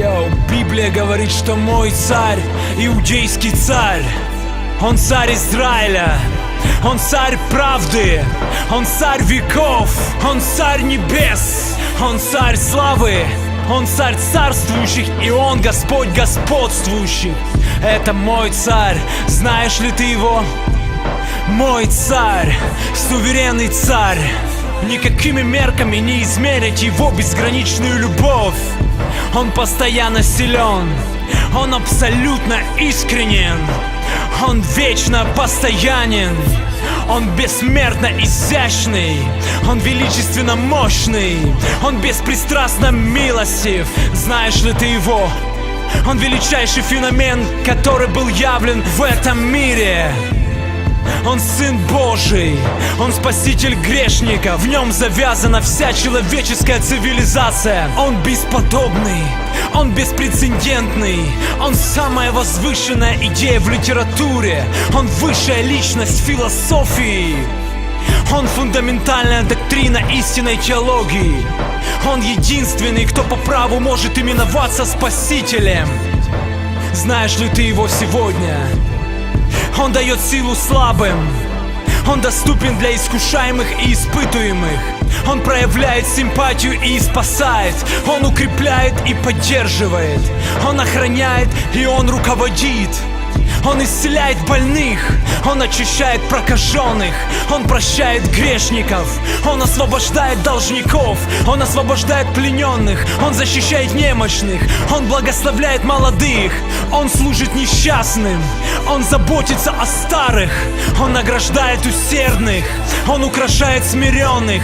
Йоу, Библия говорит, что мой царь, иудейский царь, он царь Израиля, он царь правды, он царь веков, он царь небес, он царь славы, он царь царствующих, и он Господь господствующих. Это мой царь, знаешь ли ты его? Мой царь, суверенный царь. Никакими мерками не измерить его безграничную любовь. Он постоянно силен, он абсолютно искренен, он вечно постоянен, он бессмертно изящный, он величественно мощный, он беспристрастно милостив. Знаешь ли ты его? Он величайший феномен, который был явлен в этом мире. Он Сын Божий, Он Спаситель грешника. В Нем завязана вся человеческая цивилизация. Он бесподобный, Он беспрецедентный, Он самая возвышенная идея в литературе, Он высшая личность философии, Он фундаментальная доктрина истинной теологии. Он единственный, кто по праву может именоваться Спасителем. Знаешь ли ты Его сегодня? Он дает силу слабым, Он доступен для искушаемых и испытуемых. Он проявляет симпатию и спасает, Он укрепляет и поддерживает, Он охраняет и Он руководит. Он исцеляет больных, Он очищает прокаженных, Он прощает грешников, Он освобождает должников, Он освобождает плененных, Он защищает немощных, Он благословляет молодых, Он служит несчастным, Он заботится о старых, Он награждает усердных, Он украшает смиренных.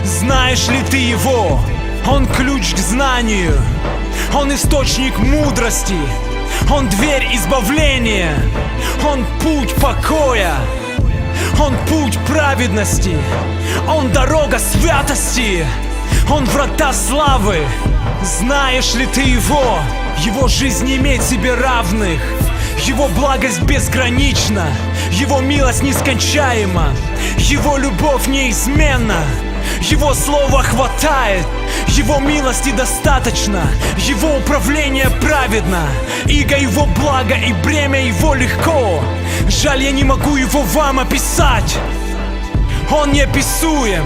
Знаешь ли ты Его? Он ключ к знанию, Он источник мудрости, Он дверь избавления, Он путь покоя, Он путь праведности, Он дорога святости, Он врата славы. Знаешь ли ты Его? Его жизнь не имеет себе равных, Его благость безгранична, Его милость нескончаема, Его любовь неизменна, Его слова хватает, Его милости достаточно, Его управление праведно, иго Его благо и бремя Его легко. Жаль, я не могу Его вам описать. Он неописуем,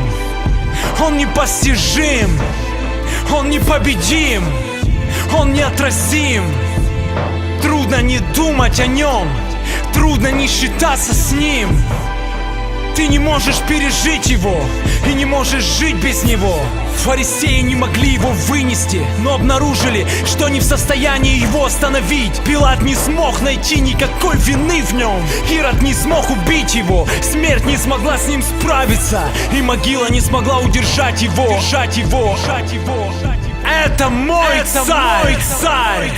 Он непостижим, Он непобедим, Он неотразим. Трудно не думать о Нем, трудно не считаться с Ним. Ты не можешь пережить Его и не можешь жить без Него. Фарисеи не могли Его вынести, но обнаружили, что не в состоянии Его остановить. Пилат не смог найти никакой вины в Нем, Ирод не смог убить Его, смерть не смогла с Ним справиться, и могила не смогла удержать Его. Это мой царь!